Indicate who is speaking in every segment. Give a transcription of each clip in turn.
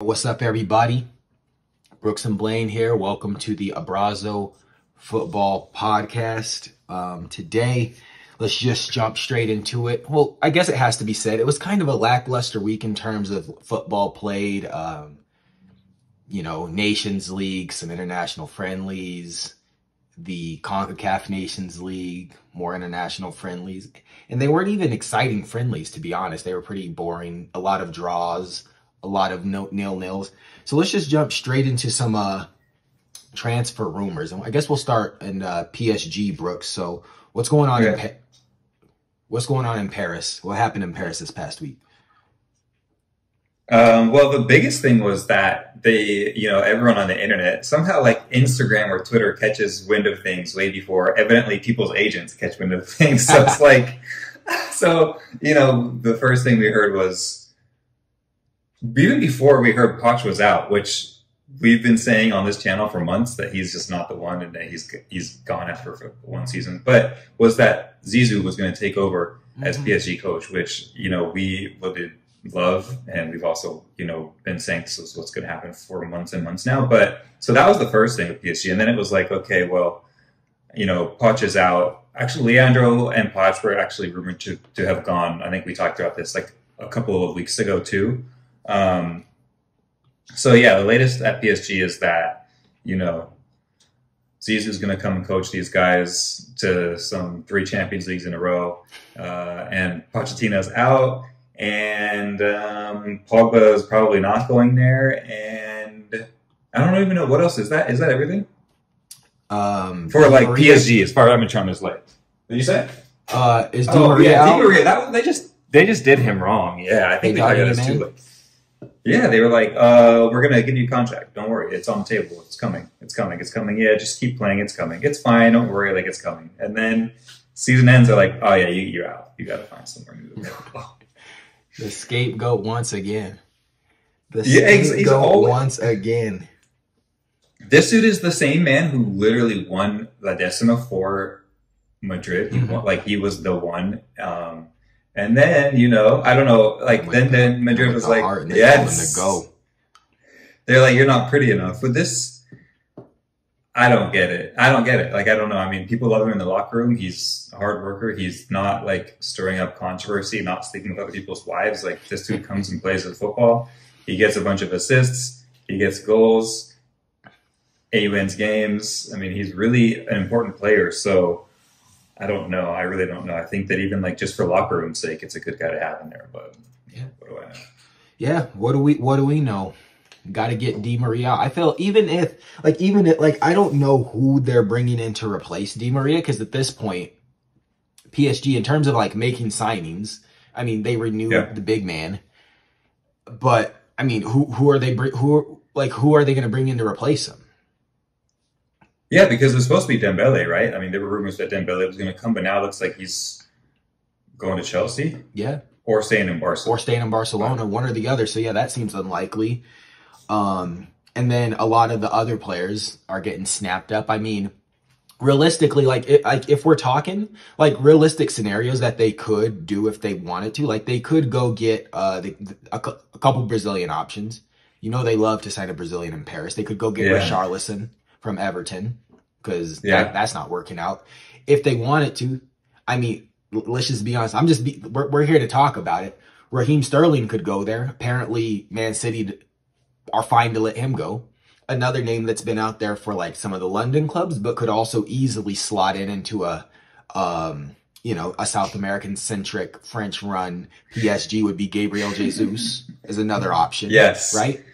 Speaker 1: What's up, everybody? Brooks and Blaine here. Welcome to the Abrazo Football Podcast. Today, let's just jump straight into it. Well, I guess it has to be said, it was kind of a lackluster week in terms of football played. Nations League, some international friendlies, the CONCACAF Nations League, more international friendlies. And they weren't even exciting friendlies, to be honest. They were pretty boring. A lot of draws, a lot of nil-nils. So let's just jump straight into some transfer rumors. And I guess we'll start in PSG, Brooks. So what's going on what's going on in Paris? What happened in Paris this past week?
Speaker 2: Well, the biggest thing was that everyone on the internet, somehow like Instagram or Twitter catches wind of things way before evidently people's agents catch wind of things. So it's like, the first thing we heard was, even before we heard Poch was out, which we've been saying on this channel for months that he's just not the one and that he's gone after for one season, but was that Zizou was going to take over as PSG coach, which, we did love, and we've also been saying this is what's going to happen for months and months now. But so that was the first thing with PSG, and then it was like, okay, well, Poch is out. Actually, Leandro and Poch were actually rumored to have gone. I think we talked about this like a couple of weeks ago too. So yeah, the latest at PSG is that Zizou's going to come and coach these guys to some 3 Champions Leagues in a row, and Pochettino's out. And Pogba is probably not going there, and I don't even know what else is that. Is that everything? For like PSG, as far as I'm trying to like. What did you say?
Speaker 1: Is Di Maria out?
Speaker 2: Di Maria. They just did him wrong. Yeah, I think they got us too late. Yeah, they were like, we're gonna give you a contract. Don't worry, it's on the table. It's coming. It's coming. It's coming. Yeah, just keep playing. It's coming. It's fine. Don't worry. Like it's coming. And then season ends. They're like, oh yeah, you're out. You got to find somewhere new to go.
Speaker 1: The scapegoat once again. Once again.
Speaker 2: This dude is the same man who literally won La Decima for Madrid. He was the one. And then, I don't know, like then Madrid was like, yes. They're like, you're not pretty enough. But this, I don't get it. Like, I don't know. I mean, people love him in the locker room. He's a hard worker. He's not like stirring up controversy, not sleeping with other people's wives. Like this dude comes and plays with football. He gets a bunch of assists. He gets goals. He wins games. I mean, he's really an important player. So I don't know. I really don't know. I think that even like just for locker room's sake, it's a good guy to have in there. But yeah, what do I know? Yeah,
Speaker 1: what do we know? Got to get Di Maria. I feel even if I don't know who they're bringing in to replace Di Maria, because at this point, PSG in terms of like making signings, I mean they renewed the big man, but I mean who are they going to bring in to replace him?
Speaker 2: Yeah, because it's supposed to be Dembele, right? I mean, there were rumors that Dembele was going to come, but now it looks like he's going to Chelsea.
Speaker 1: Yeah.
Speaker 2: Or staying in Barcelona.
Speaker 1: One or the other. So, yeah, that seems unlikely. And then a lot of the other players are getting snapped up. I mean, realistically, if we're talking, like, realistic scenarios that they could do if they wanted to, like, they could go get a couple Brazilian options. They love to sign a Brazilian in Paris. They could go get Richarlison from Everton, because that's not working out. If they wanted to, I mean, let's just be honest. We're here to talk about it. Raheem Sterling could go there. Apparently, Man City are fine to let him go. Another name that's been out there for like some of the London clubs, but could also easily slot into a South American centric French run PSG would be Gabriel Jesus as another option.
Speaker 2: Yes.
Speaker 1: Right?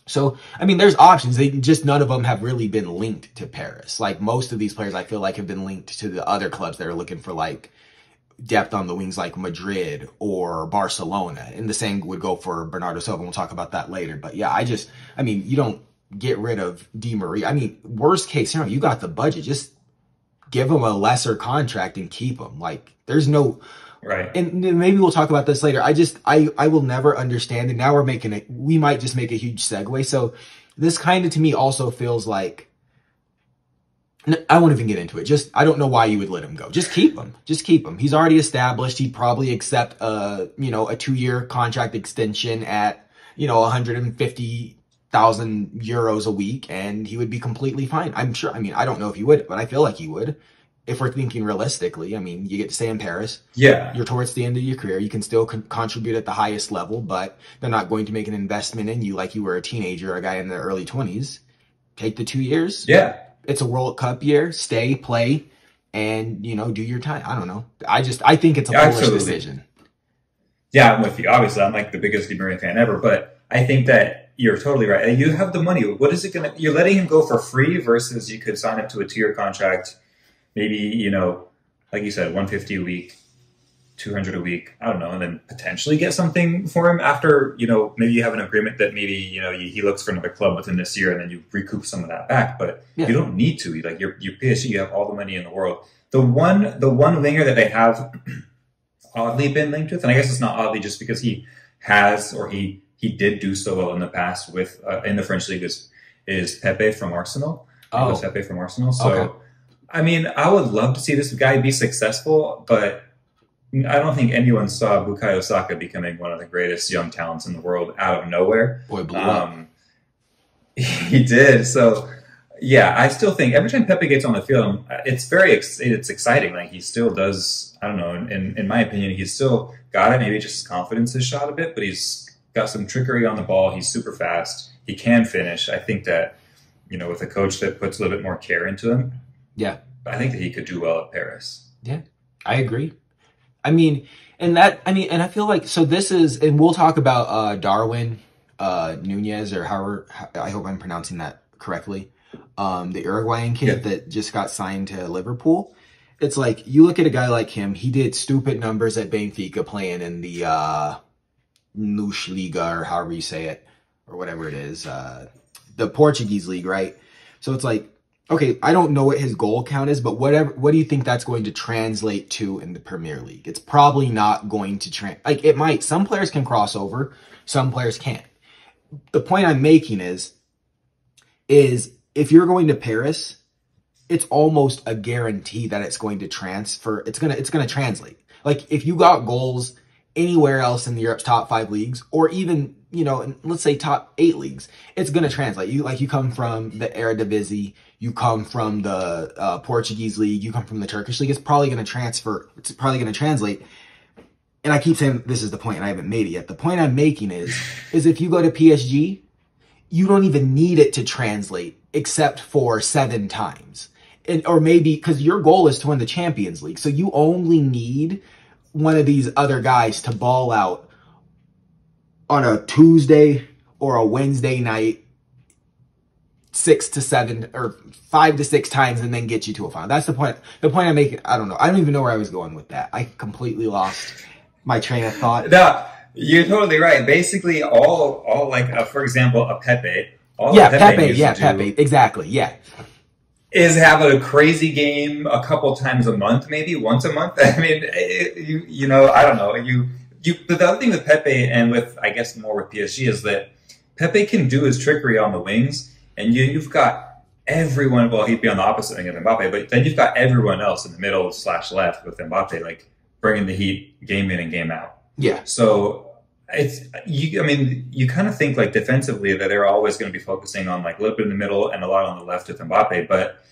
Speaker 1: So, I mean, there's options. None of them have really been linked to Paris. Like, most of these players, I feel like, have been linked to the other clubs that are looking for, like, depth on the wings, like Madrid or Barcelona. And the same would go for Bernardo Silva. We'll talk about that later. But, yeah, you don't get rid of Di Maria. I mean, worst case scenario, you got the budget. Just give him a lesser contract and keep him. Like, there's no...
Speaker 2: Right.
Speaker 1: And maybe we'll talk about this later. I will never understand. And now we might just make a huge segue. So this kind of to me also feels like, I won't even get into it. I don't know why you would let him go. Just keep him. He's already established. He'd probably accept a 2-year contract extension at 150,000 euros a week, and he would be completely fine. I'm sure. I mean, I don't know if he would, but I feel like he would. If we're thinking realistically, I mean, you get to stay in Paris.
Speaker 2: Yeah.
Speaker 1: You're towards the end of your career. You can still contribute at the highest level, but they're not going to make an investment in you like you were a teenager or a guy in their early 20s. Take the 2 years.
Speaker 2: Yeah.
Speaker 1: It's a World Cup year. Stay, play, and, do your time. I don't know. I think it's a foolish decision.
Speaker 2: Yeah, I'm with you. Obviously, I'm like the biggest Di Maria fan ever, but I think that you're totally right. You have the money. What is it going to... You're letting him go for free versus you could sign up to a 2-year contract. Maybe, like you said, 150 a week, 200 a week, I don't know, and then potentially get something for him after, maybe you have an agreement that maybe, he looks for another club within this year and then you recoup some of that back, but you don't need to. Like you're PSG, you have all the money in the world. The one winger that they have oddly been linked with, and I guess it's not oddly just because he has, or he did do so well in the past with, in the French league is Pepe from Arsenal.
Speaker 1: Oh.
Speaker 2: It was Pepe from Arsenal. So,
Speaker 1: okay.
Speaker 2: I mean, I would love to see this guy be successful, but I don't think anyone saw Bukayo Saka becoming one of the greatest young talents in the world out of nowhere.
Speaker 1: Boy, blew up.
Speaker 2: He did. So, yeah, I still think every time Pepe gets on the field, it's it's exciting. Like he still does. I don't know. In my opinion, he's still got it. Maybe just his confidence is shot a bit, but he's got some trickery on the ball. He's super fast. He can finish. I think that with a coach that puts a little bit more care into him.
Speaker 1: Yeah.
Speaker 2: I think that he could do well at Paris.
Speaker 1: Yeah, I agree. I I feel like, so this is, and we'll talk about Darwin Nunez, or however, I hope I'm pronouncing that correctly. The Uruguayan kid that just got signed to Liverpool. It's like, you look at a guy like him, he did stupid numbers at Benfica playing in the Nush Liga, or however you say it, or whatever it is, the Portuguese league, right? So it's like, okay, I don't know what his goal count is, but what do you think that's going to translate to in the Premier League? It's probably not going to it might. Some players can cross over, some players can't. The point I'm making is if you're going to Paris, it's almost a guarantee that it's going to transfer. It's going to translate. Like if you got goals anywhere else in Europe's top 5 leagues, or even, let's say top 8 leagues, it's going to translate. You come from the Eredivisie, you come from the Portuguese league, you come from the Turkish league, it's probably going to transfer. It's probably going to translate. And I keep saying this is the point, and I haven't made it yet. The point I'm making is if you go to PSG, you don't even need it to translate except for 7 times. Or maybe because your goal is to win the Champions League. So you only need one of these other guys to ball out on a Tuesday or a Wednesday night 6 to 7 or 5 to 6 times and then get you to a final. That's the point. The point I'm making, I don't know. I don't even know where I was going with that. I completely lost my train of thought.
Speaker 2: No, you're totally right. Basically, all like, for example, a Pepe.
Speaker 1: Pepe, exactly, yeah.
Speaker 2: Is have a crazy game a couple times a month, maybe once a month. I mean, I don't know. But the other thing with Pepe and with, I guess, more with PSG is that Pepe can do his trickery on the wings, and you've got everyone. Well, he'd be on the opposite wing of Mbappe, but then you've got everyone else in the middle / left with Mbappe, like bringing the heat game in and game out.
Speaker 1: Yeah.
Speaker 2: So you kind of think like defensively that they're always going to be focusing on like a little bit in the middle and a lot on the left with Mbappe. But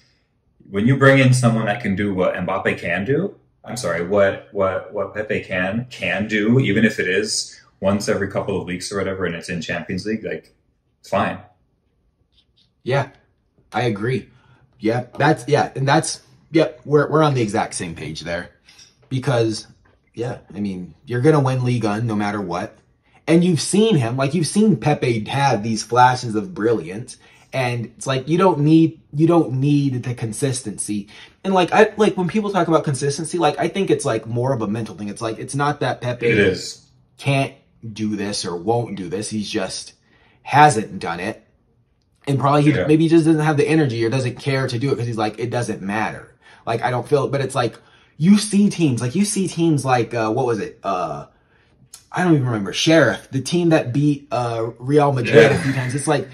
Speaker 2: when you bring in someone that can do what Mbappe can do, what Pepe can do, even if it is once every couple of weeks or whatever, and it's in Champions League, like it's fine.
Speaker 1: Yeah, I agree. Yeah, we're on the exact same page there, because I mean, you're gonna win Ligue 1 no matter what. And you've seen him, like you've seen Pepe have these flashes of brilliance, and it's like you don't need the consistency. And like when people talk about consistency, like I think it's like more of a mental thing. It's like it's not that Pepe can't do this or won't do this. He's just hasn't done it, and probably maybe he just doesn't have the energy or doesn't care to do it because he's like, it doesn't matter. Like I don't feel it, but it's like you see teams like what was it? I don't even remember. Sheriff, the team that beat Real Madrid a few times. It's like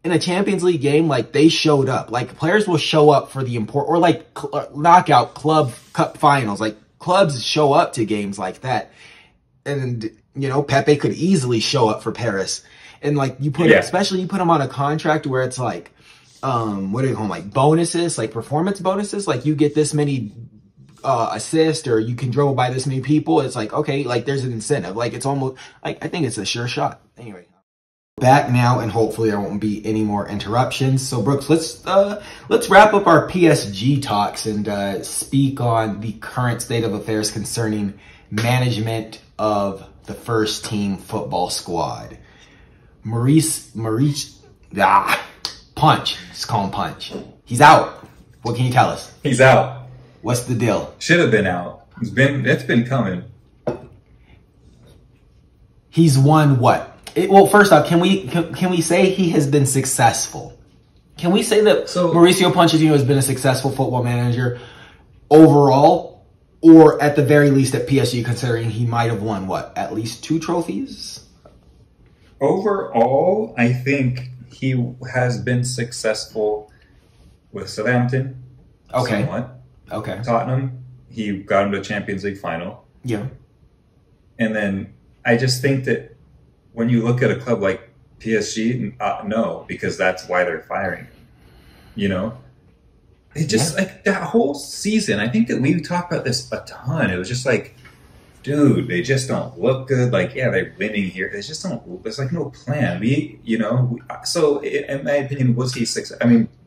Speaker 1: in a Champions League game, like they showed up. Like players will show up for the or like knockout club cup finals. Like clubs show up to games like that. And Pepe could easily show up for Paris And like you put, especially you put him on a contract where it's like, what do you call them? Like bonuses, like performance bonuses. Like you get this many assists, or you can dribble by this many people. It's like, okay, like there's an incentive. Like it's almost like, I think it's a sure shot. Anyway, back now, and hopefully there won't be any more interruptions. So Brooks, let's wrap up our PSG talks and speak on the current state of affairs concerning management of the first team football squad. Punch. Just call him Punch. He's out. What can you tell us?
Speaker 2: He's out.
Speaker 1: What's the deal?
Speaker 2: Should have been out. It's been coming.
Speaker 1: He's won what? Well, first off, can we say he has been successful? Can we say that Mauricio Pochettino has been a successful football manager overall, or at the very least at PSG, considering he might have won what, at least 2 trophies?
Speaker 2: Overall, I think he has been successful with Southampton.
Speaker 1: Okay.
Speaker 2: Somewhat.
Speaker 1: Okay.
Speaker 2: Tottenham, he got him to a Champions League final.
Speaker 1: Yeah.
Speaker 2: And then I just think that when you look at a club like PSG, no, because that's why they're firing him. You know? It just, like, that whole season, I think that we talked about this a ton. It was just like, dude, they just don't look good. Like, yeah, they're winning here. They just don't, there's like no plan. So in my opinion, was he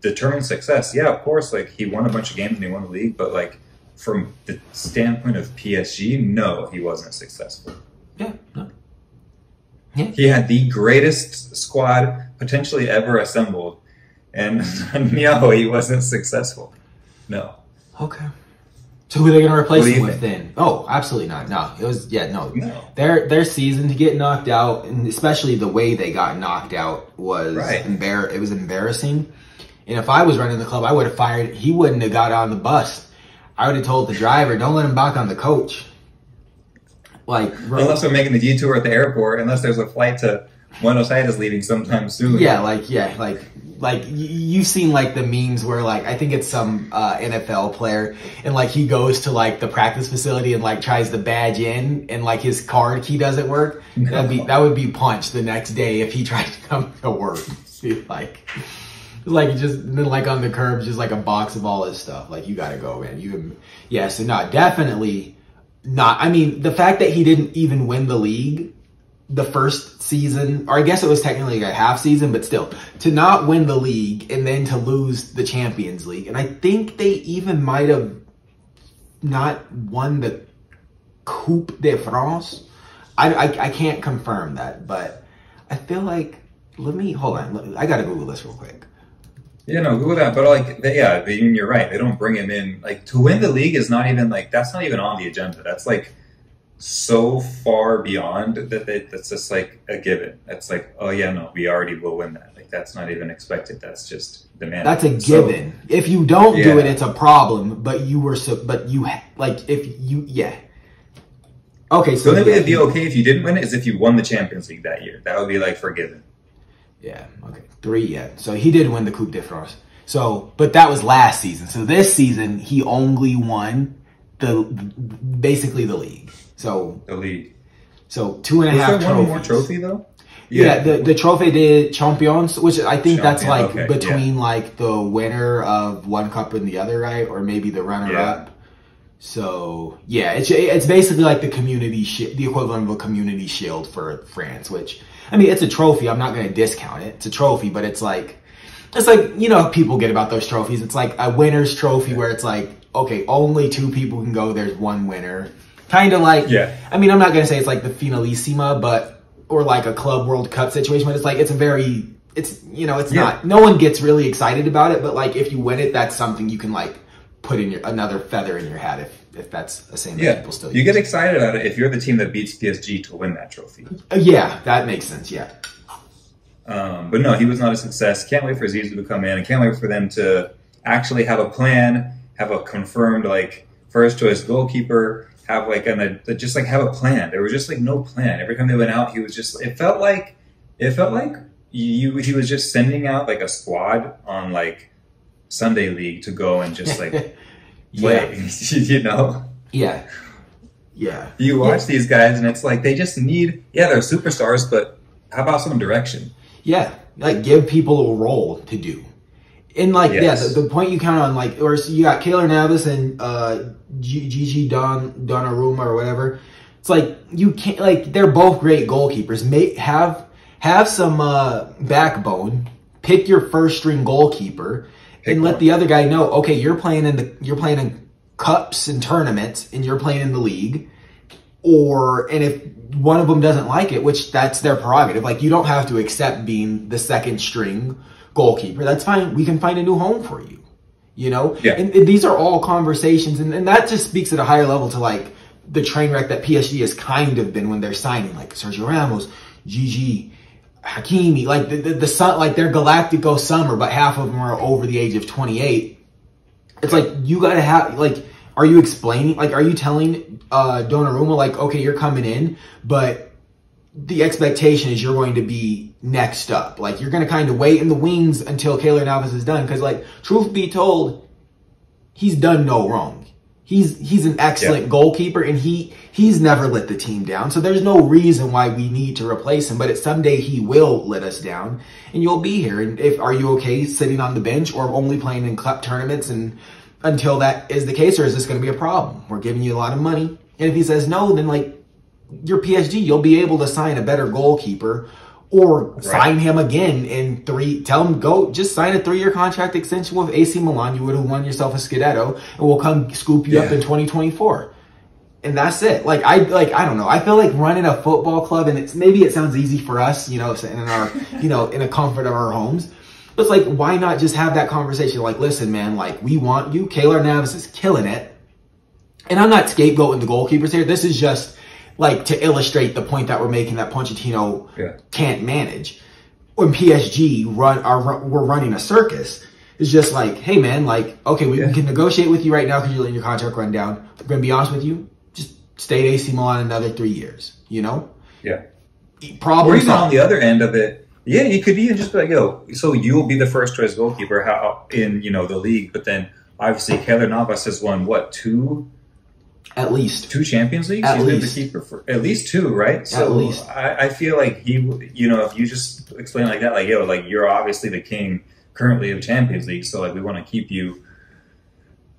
Speaker 2: determined success? Yeah, of course. Like, he won a bunch of games and he won the league, but like, from the standpoint of PSG, no, he wasn't successful.
Speaker 1: Yeah, no. Yeah.
Speaker 2: He had the greatest squad potentially ever assembled, and no, he wasn't successful. No.
Speaker 1: Okay. So who are they going to replace him with then? Oh, absolutely not. No, it was no. Their season to get knocked out, and especially the way they got knocked out was It was embarrassing. And if I was running the club, I would have fired. He wouldn't have got on the bus. I would have told the driver, "Don't let him back on the coach." Like,
Speaker 2: unless we're making the detour at the airport, unless there's a flight to Buenos Aires leaving sometime soon.
Speaker 1: Like you've seen like the memes where like I think it's some NFL player and like he goes to like the practice facility and like tries to badge in and like his card key doesn't work. No. That would be Punch the next day if he tried to come to work. Like just then like on the curb, just like a box of all his stuff. Like, you gotta go, man. So no, definitely not. I mean, the fact that he didn't even win the league the first season, or I guess it was technically a half season, but still, to not win the league and then to lose the Champions League. And I think they even might have not won the Coupe de France. I can't confirm that, but I feel like, hold on. I gotta Google this real quick.
Speaker 2: Yeah, no, Google that. But like, you're right. They don't bring him in. Like, to win the league is not even like, that's not even on the agenda. That's like so far beyond that's just like a given. That's like, oh yeah, no, we already will win that. Like, that's not even expected. That's just demanded.
Speaker 1: That's a given. If you don't do it, it's a problem. But Okay, so
Speaker 2: the only way it'd be okay if you didn't win it is if you won the Champions League that year. That would be like forgiven.
Speaker 1: Yeah, okay. 3, So he did win the Coupe de France. So, but that was last season. So this season, he only won basically the league. So
Speaker 2: the league.
Speaker 1: So 2.5 trophies.
Speaker 2: One more trophy though?
Speaker 1: Yeah, the Trophée des Champions, which I think that's like between like the winner of one cup and the other, right? Or maybe the runner-up. So yeah, it's basically like the the equivalent of a community shield for France, which, I mean, it's a trophy. I'm not going to discount it. It's a trophy, but it's like, you know, people get about those trophies. It's like a winner's trophy where it's like, okay, only 2 people can go. There's one winner. Kind of like, I mean, I'm not going to say it's like the Finalissima, or like a Club World Cup situation, but it's like, it's not, no one gets really excited about it, but like if you win it, that's something you can like put in another feather in your hat if that's the same that people still use.
Speaker 2: You get excited about it if you're the team that beats PSG to win that trophy.
Speaker 1: Yeah, that makes sense, yeah.
Speaker 2: But no, he was not a success. Can't wait for Zizou to come in, and can't wait for them to actually have a plan, have a confirmed like first choice goalkeeper, have like have a plan. There was just like no plan. Every time they went out, he was just, it felt like he was just sending out like a squad on like Sunday League to go and just like play, you know?
Speaker 1: Yeah.
Speaker 2: You watch these guys and it's like they just need, they're superstars, but How about some direction?
Speaker 1: Yeah, like give people a role to do. And like,
Speaker 2: Yes.
Speaker 1: the point you count on, like, or you got Keylor Navas and Gigi Donnarumma or whatever. It's like you can't, like, they're both great goalkeepers. Have some backbone. Pick your first string goalkeeper and let the other guy know, okay, you're playing in cups and tournaments and you're playing in the league. And if one of them doesn't like it, which that's their prerogative, like, you don't have to accept being the second string goalkeeper. That's fine. We can find a new home for you, you know?
Speaker 2: Yeah.
Speaker 1: And these are all conversations. And that just speaks at a higher level to, like, the train wreck that PSG has kind of been when they're signing, like Sergio Ramos, Gigi, Hakimi, like the sun, like their Galactico summer, but half of them are over the age of 28. It's like, you gotta have, like, are you explaining, like, are you telling Donnarumma, like, okay, you're coming in, but the expectation is you're going to be next up. Like, you're going to kind of wait in the wings until Keylor Navas is done. Because, like, truth be told, he's done no wrong. He's an excellent goalkeeper, and he's never let the team down. So there's no reason why we need to replace him. But someday he will let us down, and you'll be here. And are you okay sitting on the bench or only playing in cup tournaments and until that is the case, or is this going to be a problem? We're giving you a lot of money. And if he says no, then, like, you're PSG, you'll be able to sign a better goalkeeper or sign him again in tell him, go, just sign a 3-year contract extension with AC Milan. You would have won yourself a Scudetto, and we'll come scoop you up in 2024. And that's it. Like, I don't know. I feel like running a football club, and maybe it sounds easy for us, you know, in our, you know, in the comfort of our homes. But it's like, why not just have that conversation? Like, listen, man, like, we want you. Keylor Navas is killing it. And I'm not scapegoating the goalkeepers here. This is just, like, to illustrate the point that we're making, that Pochettino can't manage. When PSG we're running a circus, it's just like, hey, man, like, okay, we can negotiate with you right now because you're letting your contract run down. I'm going to be honest with you. Just stay at AC Milan another 3 years, you know?
Speaker 2: Yeah.
Speaker 1: Problem
Speaker 2: or even on the other end of it, yeah, you could even just be like, yo, so you'll be the first choice goalkeeper in, you know, the league, but then obviously Keylor Navas has won, what, two Champions Leagues?
Speaker 1: At
Speaker 2: He's
Speaker 1: least.
Speaker 2: been the keeper for at least two, right? So
Speaker 1: at least.
Speaker 2: I feel like you know, if you just explain like that, like, yo, like, you're obviously the king currently of Champions League, so, like, we want to keep you,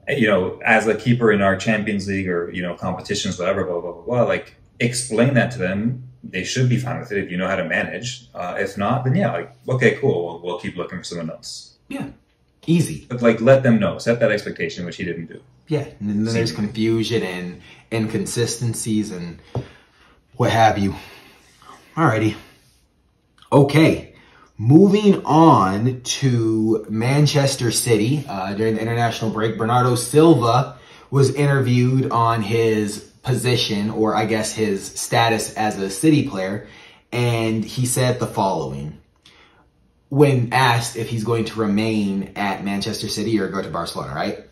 Speaker 2: you know, as a keeper in our Champions League or, you know, competitions, whatever, blah, blah, blah, blah. Like, explain that to them. They should be fine with it if you know how to manage. If not, then yeah, like, okay, cool. We'll keep looking for someone else.
Speaker 1: Yeah. Easy.
Speaker 2: But, like, let them know. Set that expectation, which he didn't do.
Speaker 1: Yeah. And then there's confusion and inconsistencies and what have you. Alrighty. Okay. Moving on to Manchester City. During the international break, Bernardo Silva was interviewed on his position, or I guess his status as a City player, and he said the following. When asked if he's going to remain at Manchester City or go to Barcelona, right?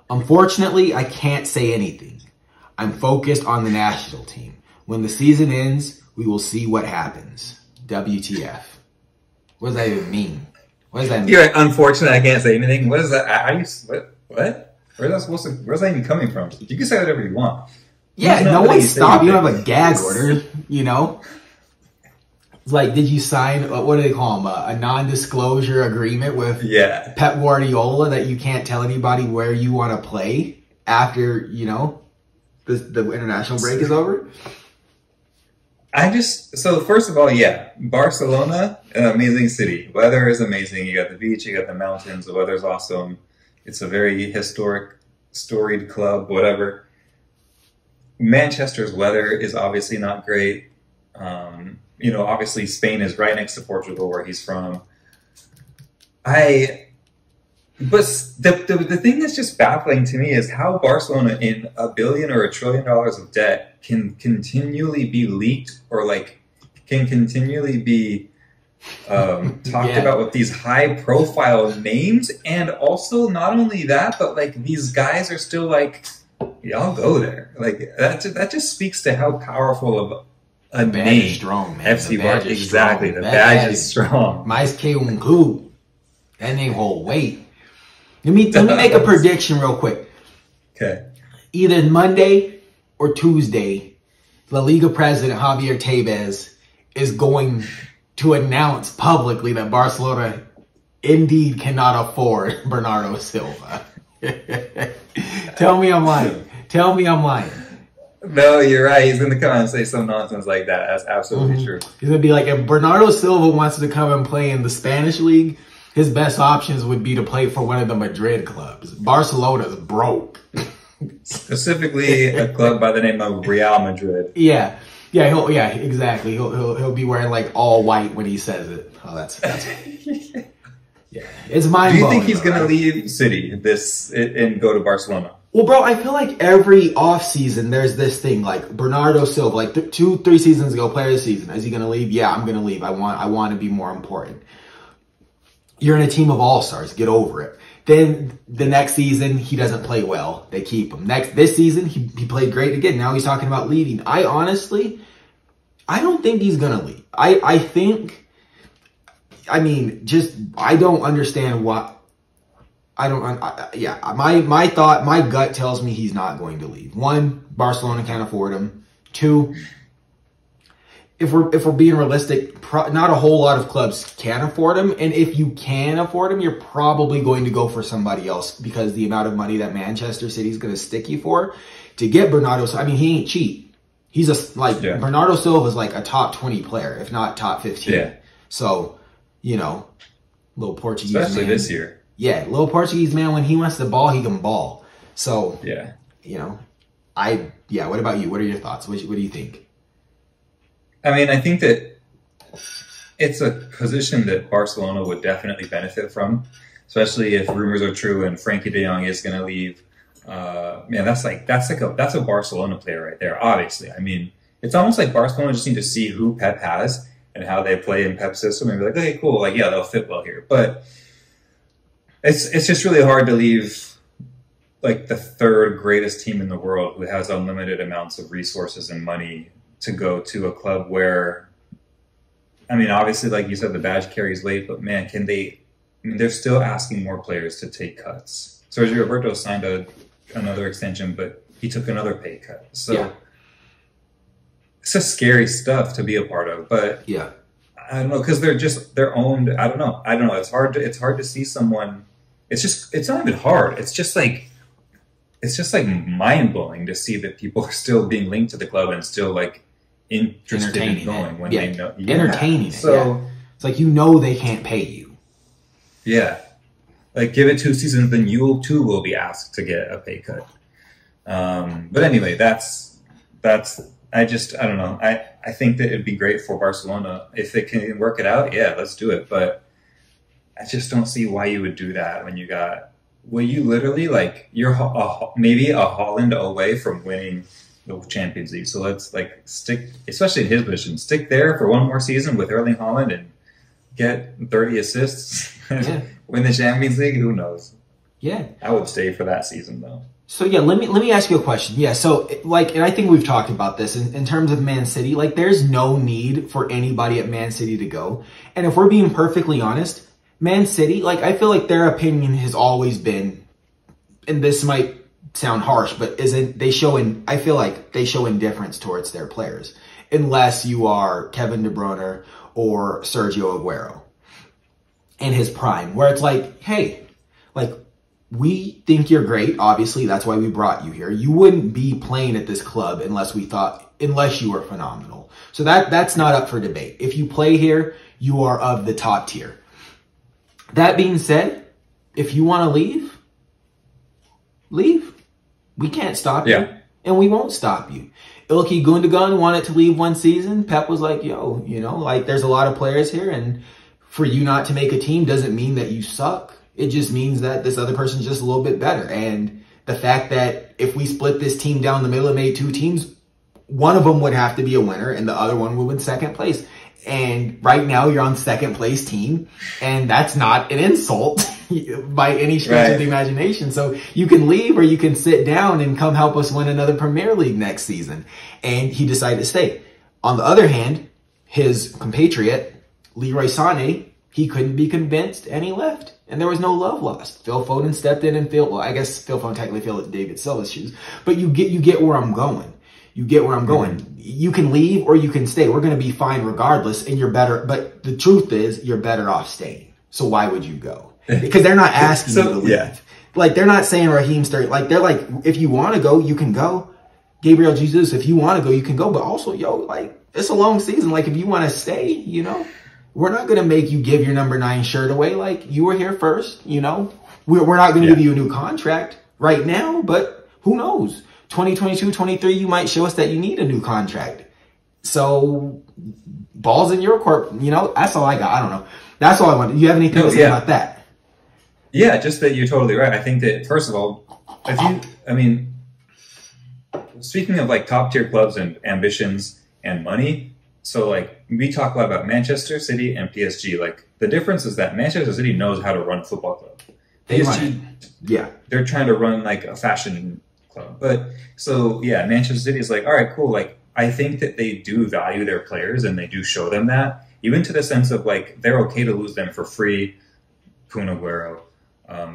Speaker 1: Unfortunately, I can't say anything. I'm focused on the national team. When the season ends, we will see what happens. WTF. What does that even mean? What does that mean?
Speaker 2: You're right, unfortunate I can't say anything. What is that? What? Where's that even coming from? You can say whatever you want.
Speaker 1: Yeah, no one stopped. You don't have a gag order, you know? It's like, did you sign, what do they call them, a non-disclosure agreement with Pep Guardiola that you can't tell anybody where you want to play after, you know, the international break is over?
Speaker 2: So first of all, yeah, Barcelona, an amazing city. Weather is amazing. You got the beach, you got the mountains, the weather's awesome. It's a very historic, storied club, whatever. Manchester's weather is obviously not great. You know, obviously Spain is right next to Portugal, where he's from. But the thing that's just baffling to me is how Barcelona, in $1 billion or $1 trillion of debt, can continually be leaked, or, like, can continually be talked about with these high-profile names. And also, not only that, but, like, these guys are still like, yeah, I'll go there. Like, that just speaks to how powerful of a name
Speaker 1: is strong, man.
Speaker 2: FC Barcelona. Exactly, the badge is strong.
Speaker 1: Mais que un club. That name hold weight. Let me make a prediction real quick.
Speaker 2: Okay.
Speaker 1: Either Monday or Tuesday, La Liga president Javier Tebas is going to announce publicly that Barcelona indeed cannot afford Bernardo Silva. Tell me I'm lying. Tell me I'm lying.
Speaker 2: No, you're right. He's going to come and say some nonsense like that. That's absolutely true.
Speaker 1: He's going to be like, if Bernardo Silva wants to come and play in the Spanish league, his best options would be to play for one of the Madrid clubs. Barcelona's broke.
Speaker 2: Specifically, a club by the name of Real Madrid.
Speaker 1: Yeah, exactly. He'll be wearing like all white when he says it. Oh, that's yeah. It's mind blowing.
Speaker 2: Do you think he's going to leave City and go to Barcelona?
Speaker 1: Well, bro, I feel like every offseason there's this thing like Bernardo Silva, like 2-3 seasons ago, player of the season. Is he going to leave? Yeah, I'm going to leave. I want to be more important. You're in a team of all-stars. Get over it. Then the next season, he doesn't play well. They keep him. This season, he played great again. Now he's talking about leaving. I don't think he's going to leave. I don't understand what. My gut tells me he's not going to leave. 1, Barcelona can't afford him. 2, if we're being realistic, not a whole lot of clubs can afford him. And if you can afford him, you're probably going to go for somebody else because the amount of money that Manchester City is going to stick you for to get Bernardo. I mean, he ain't cheap. He's Bernardo Silva is like a top 20 player, if not top 15. Yeah. So, little Portuguese
Speaker 2: especially
Speaker 1: man.
Speaker 2: This year.
Speaker 1: Yeah, little Portuguese man, when he wants to ball, he can ball. So,
Speaker 2: yeah.
Speaker 1: What about you? What are your thoughts? What do you think?
Speaker 2: I mean, I think that it's a position that Barcelona would definitely benefit from, especially if rumors are true and Frankie de Jong is going to leave. That's a Barcelona player right there, obviously. I mean, it's almost like Barcelona just need to see who Pep has and how they play in Pep's system and be like, okay, cool, they'll fit well here. But it's just really hard to leave like the third greatest team in the world who has unlimited amounts of resources and money to go to a club where, I mean, obviously, like you said, the badge carries weight, but man, they're still asking more players to take cuts. Sergio Roberto signed another extension, but he took another pay cut. So it's just scary stuff to be a part of, but I don't know, because they're owned. I don't know. It's hard to see someone. It's not even hard. It's just like mind blowing to see that people are still being linked to the club and still like interested in going when they know.
Speaker 1: Entertaining.
Speaker 2: So
Speaker 1: it's like, they can't pay you.
Speaker 2: Yeah. Like give it 2 seasons, then you too will be asked to get a pay cut. But anyway, that's I don't know. I think that it'd be great for Barcelona if they can work it out. Yeah, let's do it. But I just don't see why you would do that when you literally you're maybe a Holland away from winning the Champions League. So let's stick, especially in his position, stick there for one more season with Erling Haaland and get 30 assists. Win the Champions League. Who knows?
Speaker 1: Yeah,
Speaker 2: I would stay for that season though.
Speaker 1: So let me ask you a question. Yeah, so and I think we've talked about this in terms of Man City. Like, there's no need for anybody at Man City to go. And if we're being perfectly honest, Man City, I feel like their opinion has always been, and this might sound harsh, but I feel like they show indifference towards their players, unless you are Kevin De Bruyne or Sergio Aguero in his prime, where it's like, hey, we think you're great. Obviously, that's why we brought you here. You wouldn't be playing at this club unless you were phenomenal. So that's not up for debate. If you play here, you are of the top tier. That being said, if you want to leave. We can't stop you, and we won't stop you. Ilkay Gundogan wanted to leave one season. Pep was like, there's a lot of players here, and for you not to make a team doesn't mean that you suck. It just means that this other person's just a little bit better. And the fact that if we split this team down the middle and made 2 teams, one of them would have to be a winner and the other one would win second place. And right now you're on second place team, and that's not an insult by any stretch of the imagination. So you can leave or you can sit down and come help us win another Premier League next season. And he decided to stay. On the other hand, his compatriot, Leroy Sané, he couldn't be convinced and he left. And there was no love lost. Phil Foden stepped in and I guess Phil Foden technically filled David Silva's shoes. But you get where I'm going. You get where I'm going. You can leave or you can stay. We're going to be fine regardless, and you're better. But the truth is, you're better off staying. So why would you go? Because they're not asking you to leave. Yeah. Like, they're not saying Raheem Sterling. Like, they're like, if you want to go, you can go. Gabriel Jesus, if you want to go, you can go. But also, yo, like, it's a long season. Like, if you want to stay, you know, we're not going to make you give your number 9 shirt away. Like, you were here first, you know. We're not going to give you a new contract right now, but who knows? 2022, 23, you might show us that you need a new contract. So, balls in your court, you know, that's all I got. I don't know. That's all I want. Do you have anything to say about that?
Speaker 2: Yeah, just that you're totally right. I think that, first of all, speaking of like top tier clubs and ambitions and money, so like we talk a lot about Manchester City and PSG. Like, the difference is that Manchester City knows how to run a football club. PSG, they're trying to run like a fashion club. But so yeah, Manchester City is like, all right, cool. Like, I think that they do value their players and they do show them that, even to the sense of like they're okay to lose them for free. Kun Aguero,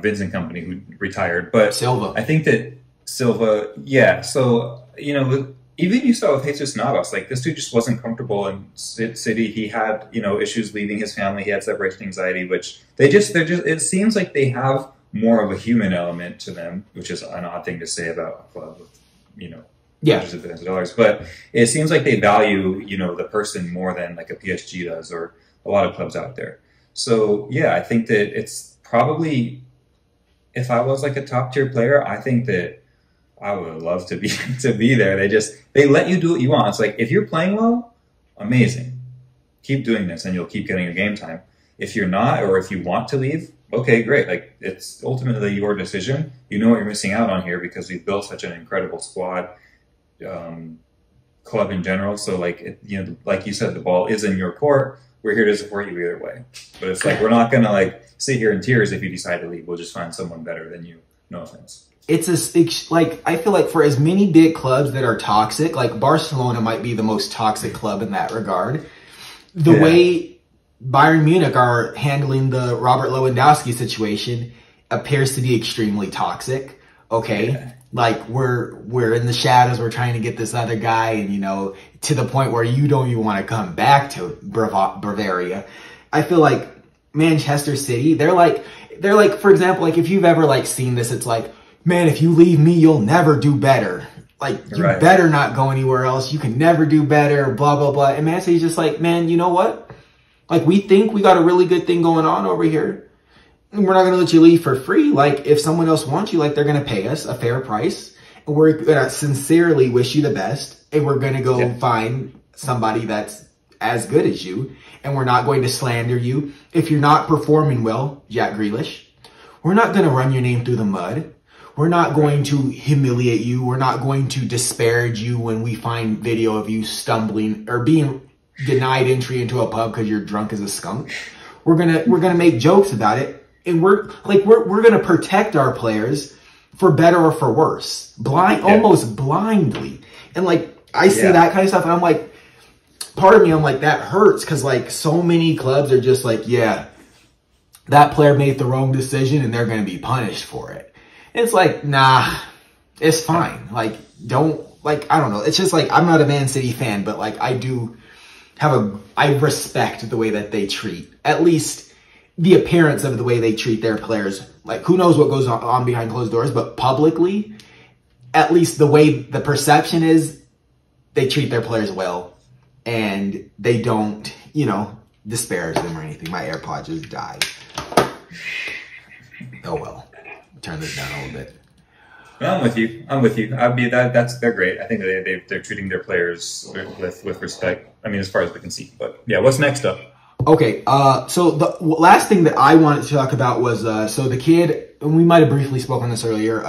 Speaker 2: Vincent Kompany, who retired, but
Speaker 1: Silva.
Speaker 2: I think that Silva, yeah. So, you know, even you saw with Jesus Navas, like, this dude just wasn't comfortable in City. He had, you know, issues leaving his family. He had separation anxiety, which it seems like they have more of a human element to them, which is an odd thing to say about a club with, you know, hundreds of billions of dollars. But it seems like they value, you know, the person more than like a PSG does, or a lot of clubs out there. So yeah, I think that it's probably, if I was like a top tier player, I think that I would love to be there. They let you do what you want. It's like, if you're playing well, amazing. Keep doing this and you'll keep getting your game time. If you're not, or if you want to leave, okay, great. Like, it's ultimately your decision. You know what you're missing out on here, because we've built such an incredible squad, club in general. So like, you know, like you said, the ball is in your court. We're here to support you either way. But it's like, we're not going to like sit here in tears if you decide to leave. We'll just find someone better than you. No offense.
Speaker 1: It's like, I feel like for as many big clubs that are toxic, like Barcelona might be the most toxic club in that regard. The way Bayern Munich are handling the Robert Lewandowski situation appears to be extremely toxic. Okay. Yeah. Like, we're in the shadows. We're trying to get this other guy, and, you know, to the point where you don't even want to come back to Bavaria. I feel like Manchester City, they're like, for example, like, if you've ever like seen this, it's like, man, if you leave me, you'll never do better. Like, you better not go anywhere else. You can never do better, blah, blah, blah. And Man City's just like, man, you know what? Like, we think we got a really good thing going on over here. And we're not going to let you leave for free. Like, if someone else wants you, like, they're going to pay us a fair price. And we're going to sincerely wish you the best. And we're going to go find somebody that's as good as you. And we're not going to slander you. If you're not performing well, Jack Grealish, we're not going to run your name through the mud. We're not going to humiliate you. We're not going to disparage you when we find video of you stumbling or being denied entry into a pub because you're drunk as a skunk. We're gonna make jokes about it, and we're gonna protect our players for better or for worse, almost blindly. And like, I see that kind of stuff, and I'm like, part of me, I'm like, that hurts, because like, so many clubs are just like, yeah, that player made the wrong decision and they're gonna be punished for it. It's like, nah, it's fine. Like, I don't know. It's just like, I'm not a Man City fan, but like, I respect the way that they treat, at least the appearance of the way they treat their players. Like, who knows what goes on behind closed doors, but publicly, at least the way the perception is, they treat their players well, and they don't, you know, disparage them or anything. My AirPod just died. Oh well. Turn this down a little bit.
Speaker 2: I'm with you. They're great. I think they're treating their players with respect. I mean, as far as we can see. But yeah, what's next up?
Speaker 1: Okay. So the last thing that I wanted to talk about was so the kid, and we might have briefly spoken on this earlier.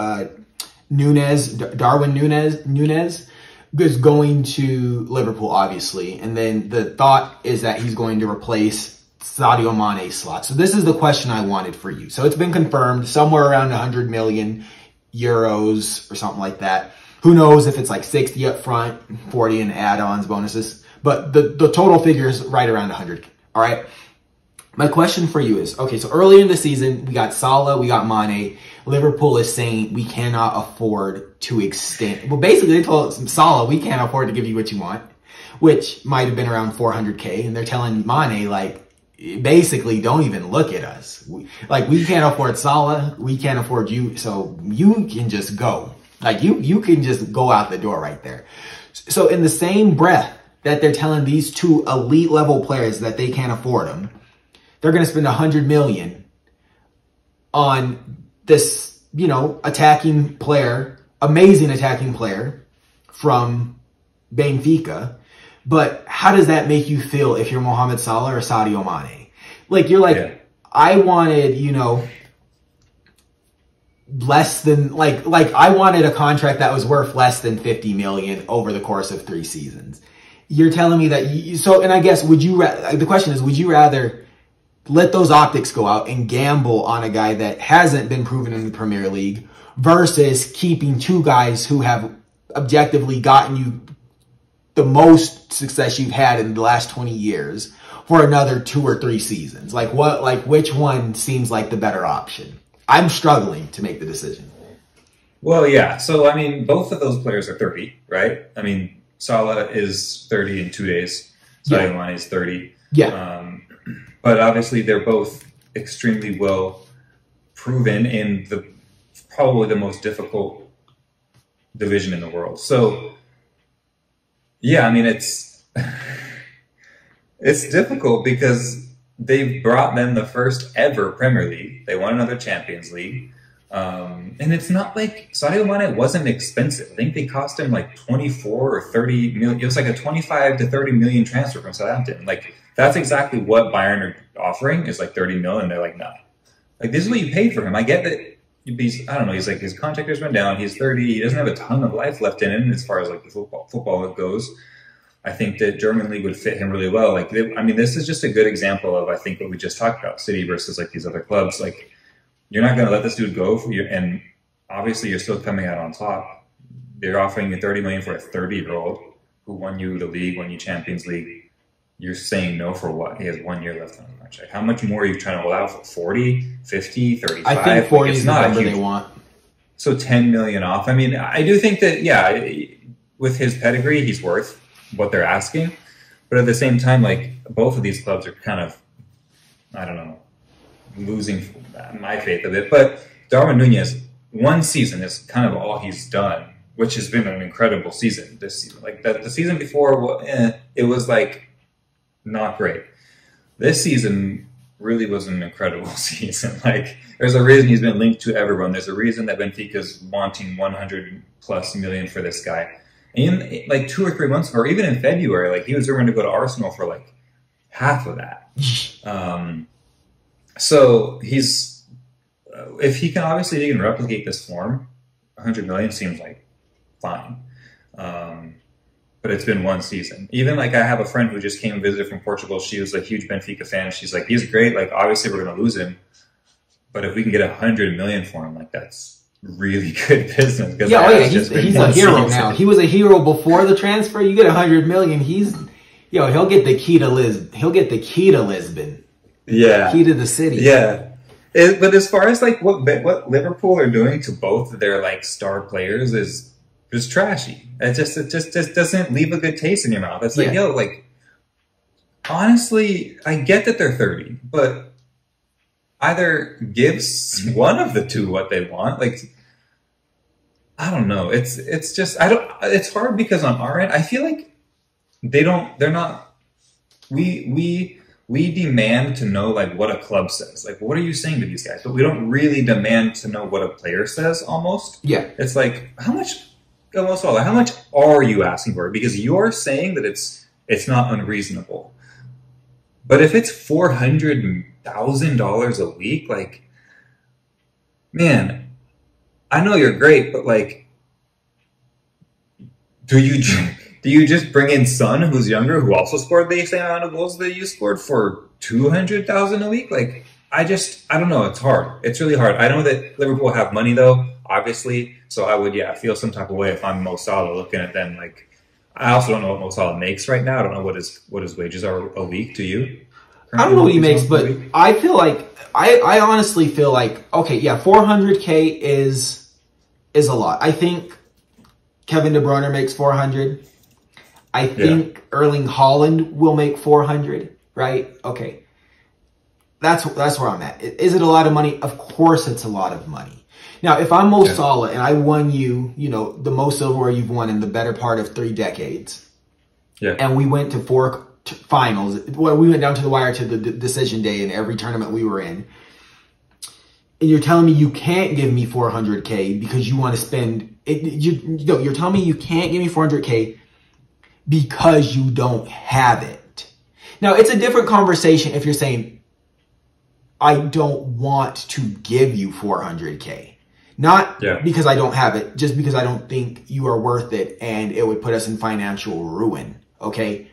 Speaker 1: Darwin Núñez is going to Liverpool, obviously, and then the thought is that he's going to replace Sadio Mane's slot. So this is the question I wanted for you. So it's been confirmed somewhere around 100 million euros or something like that. Who knows if it's like 60 up front, 40 in add-ons, bonuses. But the total figure is right around 100. All right. My question for you is, okay, so earlier in the season, we got Salah, we got Mane. Liverpool is saying we cannot afford to extend. Well, basically, they told Salah, we can't afford to give you what you want, which might have been around 400K. And they're telling Mane, like, basically, don't even look at us. We can't afford Salah, we can't afford you, so you can just go. Like, you can just go out the door right there. So in the same breath that they're telling these two elite level players that they can't afford them, they're going to spend 100 million on this, you know, attacking player, amazing attacking player from Benfica. But how does that make you feel if you're Mohamed Salah or Sadio Mane? Like, you're like, yeah. I wanted, you know, less than, like I wanted a contract that was worth less than 50 million over the course of 3 seasons. You're telling me that and I guess, the question is, would you rather let those optics go out and gamble on a guy that hasn't been proven in the Premier League versus keeping 2 guys who have objectively gotten you the most success you've had in the last 20 years for another 2 or 3 seasons? Which one seems like the better option? I'm struggling to make the decision.
Speaker 2: Well, yeah. So, I mean, both of those players are 30, right? I mean, Salah is 30 in 2 days. Sadio Mane is 30.
Speaker 1: Yeah.
Speaker 2: But obviously, they're both extremely well proven in probably the most difficult division in the world. So, yeah, I mean, it's difficult because they've brought them the first ever Premier League. They won another Champions League. And it's not like Sadio Mane wasn't expensive. I think they cost him like 24 or 30 million. It was like a 25 to 30 million transfer from Southampton. Like, that's exactly what Bayern are offering, is like 30 million. They're like, no. Like, this is what you paid for him. I get that I don't know, he's like, his contract has run down. He's 30. He doesn't have a ton of life left in him as far as like the football goes. I think that German league would fit him really well. Like, I mean, this is just a good example of, I think, what we just talked about, City versus like these other clubs. Like, you're not going to let this dude go for you, and obviously you're still coming out on top. They're offering you 30 million for a 30-year-old who won you the league, won you Champions League. You're saying no for what? He has 1 year left on the contract. How much more are you trying to allow for? 40, 50, 35?
Speaker 1: I think 40 is the number they want.
Speaker 2: So 10 million off. I mean, I do think that, yeah, with his pedigree, he's worth what they're asking. But at the same time, like, both of these clubs are kind of, I don't know, losing my faith of it. But Darwin Núñez, 1 season is kind of all he's done, which has been an incredible season this season. Like, the season before, it was like not great. This season really was an incredible season. Like, there's a reason he's been linked to everyone. There's a reason that Benfica's wanting 100+ million for this guy. In like 2 or 3 months, or even in February, like, he was rumored to go to Arsenal for like half of that. So he's, if he can, obviously he can replicate this form, 100 million seems like fine. But it's been 1 season. Even like, I have a friend who just came and visited from Portugal. She was a huge Benfica fan. She's like, he's great. Like, obviously we're going to lose him, but if we can get 100 million for him, like, that's really good business.
Speaker 1: Yeah, he's a hero now. He was a hero before the transfer. You get 100 million. He'll get the key to He'll get the key to Lisbon.
Speaker 2: Yeah,
Speaker 1: key to the city.
Speaker 2: Yeah, but as far as like what Liverpool are doing to both of their like star players is trashy. It just doesn't leave a good taste in your mouth. It's like, yo, like, honestly, I get that they're 30, but either gives one of the two what they want. Like, I don't know. It's just, it's hard because on our end, I feel like we demand to know like what a club says. Like, what are you saying to these guys? But we don't really demand to know what a player says almost. Yeah. It's like, how much are you asking for? Because you're saying that it's not unreasonable. But if it's $400,000 a week, like, man, I know you're great, but like, do you just bring in Son, who's younger, who also scored the same amount of goals that you scored, for $200,000 a week? Like, I don't know. It's hard. It's really hard. I know that Liverpool have money though, obviously. So I would, feel some type of way if I'm Mo Salah looking at them. Like, I also don't know what Mo Salah makes right now. I don't know what his wages are a week. Do you?
Speaker 1: I don't know what he makes, but I feel like, I honestly feel like, okay, yeah, 400K is a lot. I think Kevin De Bruyne makes 400. I think Erling Haaland will make 400, right? Okay. That's where I'm at. Is it a lot of money? Of course it's a lot of money. Now, if I'm Mo Salah and I won you, you know, the most silverware you've won in the better part of 3 decades, and we went to 4 finals, well, we went down to the wire to the decision day in every tournament we were in, and you're telling me you can't give me 400K because you want to spend it, you're telling me you can't give me 400K because you don't have it. Now, it's a different conversation if you're saying, I don't want to give you 400K. Not because I don't have it, just because I don't think you are worth it and it would put us in financial ruin, okay?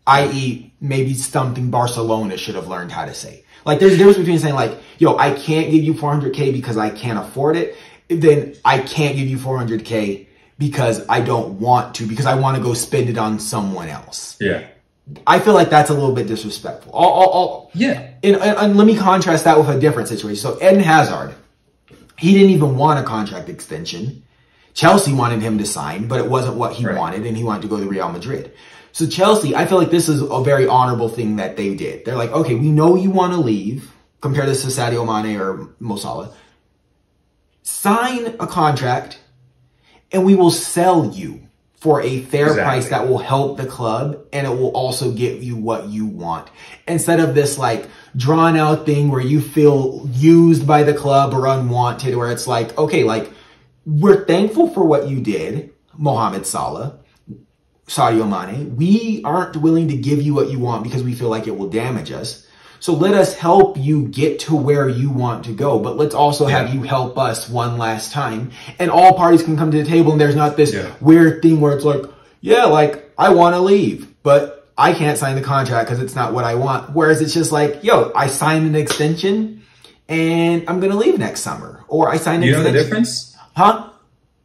Speaker 1: I.e., maybe something Barcelona should have learned how to say. Like, there's a difference between saying, like, yo, I can't give you 400K because I can't afford it, then I can't give you 400K because I don't want to, because I want to go spend it on someone else.
Speaker 2: Yeah.
Speaker 1: I feel like that's a little bit disrespectful. And let me contrast that with a different situation. So Eden Hazard, he didn't even want a contract extension. Chelsea wanted him to sign, but it wasn't what he wanted, and he wanted to go to Real Madrid. So Chelsea, I feel like this is a very honorable thing that they did. They're like, okay, we know you want to leave. Compare this to Sadio Mane or Mo Salah. Sign a contract, and we will sell you for a fair price that will help the club, and it will also give you what you want. Instead of this like drawn out thing where you feel used by the club or unwanted, where it's like, okay, like we're thankful for what you did, Mohamed Salah, Sadio Mane. We aren't willing to give you what you want because we feel like it will damage us. So let us help you get to where you want to go, but let's also have you help us one last time. And all parties can come to the table, and there's not this weird thing where it's like, yeah, like I want to leave, but I can't sign the contract because it's not what I want. Whereas it's just like, yo, I signed an extension and I'm going to leave next summer. Or I signed an extension.
Speaker 2: You know the difference?
Speaker 1: Huh?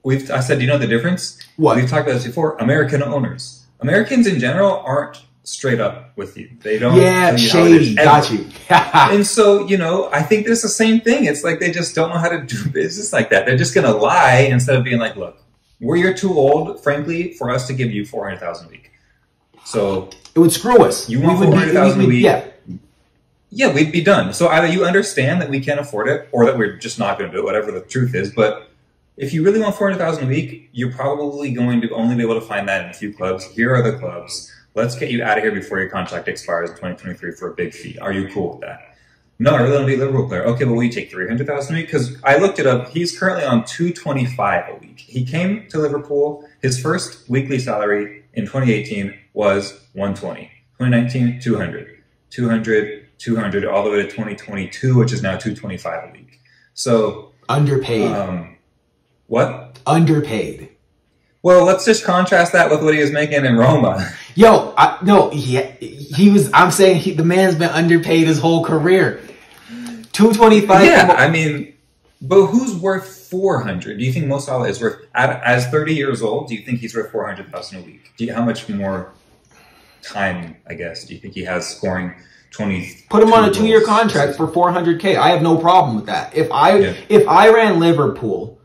Speaker 2: I said, do you know the difference?
Speaker 1: What?
Speaker 2: We've talked about this before. American owners. Americans in general aren't straight up with you. They don't.
Speaker 1: Yeah, shady. Got you.
Speaker 2: And so, you know, I think there's the same thing. It's like they just don't know how to do business like that. They're just going to lie instead of being like, look, you're too old, frankly, for us to give you $400,000 a week. So
Speaker 1: it would screw us.
Speaker 2: You want $400,000 a week? Yeah, we'd be done. So either you understand that we can't afford it, or that we're just not going to do it, whatever the truth is. But if you really want $400,000 a week, you're probably going to only be able to find that in a few clubs. Here are the clubs. Let's get you out of here before your contract expires in 2023 for a big fee. Are you cool with that? No, I really want to be a Liverpool player. Okay, well, we take $300,000 a week? Because I looked it up. He's currently on $225 a week. He came to Liverpool. His first weekly salary in 2018 was $120. 2019, $200. $200, all the way to 2022, which is now $225 a week. So
Speaker 1: underpaid.
Speaker 2: What?
Speaker 1: Underpaid.
Speaker 2: Well, let's just contrast that with what he was making in Roma.
Speaker 1: Yo, he was. I'm saying the man's been underpaid his whole career. $225.
Speaker 2: Yeah, I mean, but who's worth $400? Do you think Mo Salah is worth, as 30 years old? Do you think he's worth $400,000 a week? How much more time, I guess, do you think he has scoring 20?
Speaker 1: Put him on a 2-year contract for $400K. I have no problem with that. If I ran Liverpool,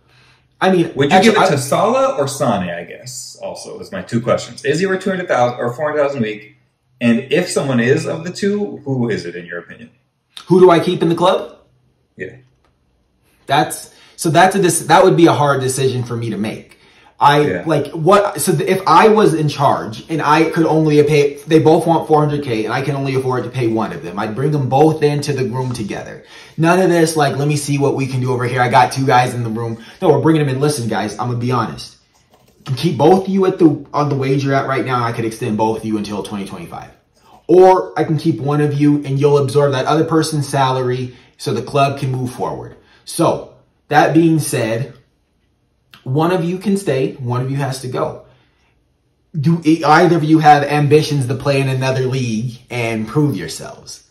Speaker 1: I mean,
Speaker 2: would you give it to Salah or Sane? I guess also is my 2 questions. Is he worth $200,000 or $400,000 a week? And if someone is of the two, who is it in your opinion?
Speaker 1: Who do I keep in the club?
Speaker 2: Yeah,
Speaker 1: that would be a hard decision for me to make. If I was in charge and I could only pay, they both want $400K and I can only afford to pay one of them, I'd bring them both into the room together. None of this, like, let me see what we can do over here. I got 2 guys in the room. No, we're bringing them in. Listen, guys, I'm going to be honest. Keep both of you on the wage you're at right now, and I could extend both of you until 2025. Or I can keep one of you and you'll absorb that other person's salary so the club can move forward. So, that being said, one of you can stay, one of you has to go. Do either of you have ambitions to play in another league and prove yourselves?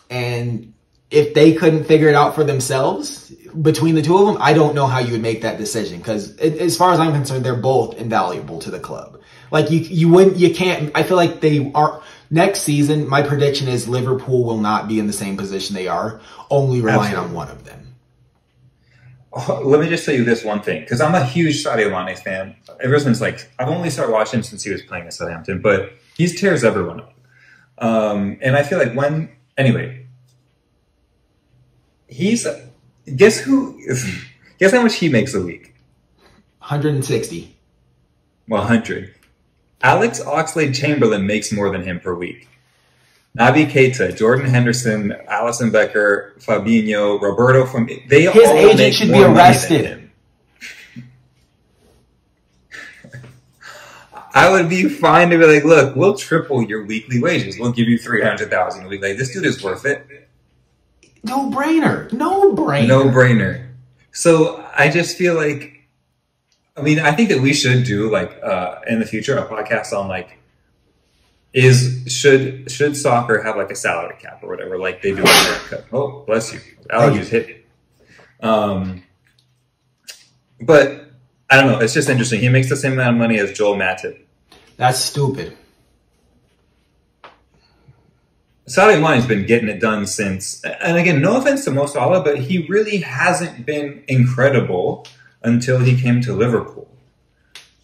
Speaker 1: And if they couldn't figure it out for themselves, between the two of them, I don't know how you would make that decision. Because as far as I'm concerned, they're both invaluable to the club. Like you can't. I feel like Next season, my prediction is Liverpool will not be in the same position they are, only relying on one of them.
Speaker 2: Let me just tell you this one thing, because I'm a huge Sadio Mane fan. Ever since, like, I've only started watching him since he was playing at Southampton, but he tears everyone up. And I feel like anyway, guess how much he makes a week?
Speaker 1: 160.
Speaker 2: 100. Alex Oxlade-Chamberlain makes more than him per week. Naby Keita, Jordan Henderson, Alisson Becker, Fabinho, Roberto
Speaker 1: his agent should be arrested.
Speaker 2: I would be fine to be like, look, we'll triple your weekly wages. We'll give you $300,000 a week. Like, this dude is worth it.
Speaker 1: No brainer. No brainer.
Speaker 2: No brainer. So I just feel like, I mean, I think that we should do like in the future a podcast on like, should soccer have like a salary cap or whatever, like they do in America? Oh, bless you. Allergies hit you. But I don't know. It's just interesting. He makes the same amount of money as Joel Matip.
Speaker 1: That's stupid.
Speaker 2: Sadio Mane's been getting it done since, and again, no offense to Mo Salah, but he really hasn't been incredible until he came to Liverpool.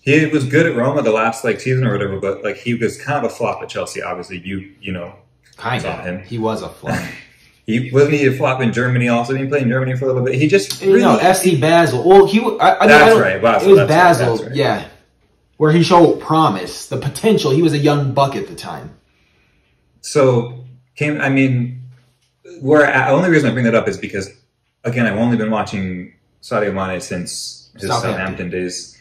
Speaker 2: He was good at Roma the last like season or whatever, but like he was kind of a flop at Chelsea. Obviously, you know,
Speaker 1: kind of him. He was a flop.
Speaker 2: He wasn't a flop in Germany. Also, he played in Germany for a little bit. He just
Speaker 1: really, FC Basel. Well,
Speaker 2: that's right. Basel,
Speaker 1: it was Basel, right. Yeah, where he showed promise, the potential. He was a young buck at the time.
Speaker 2: So the only reason I bring that up is because again, I've only been watching Sadio Mane since his Southampton days.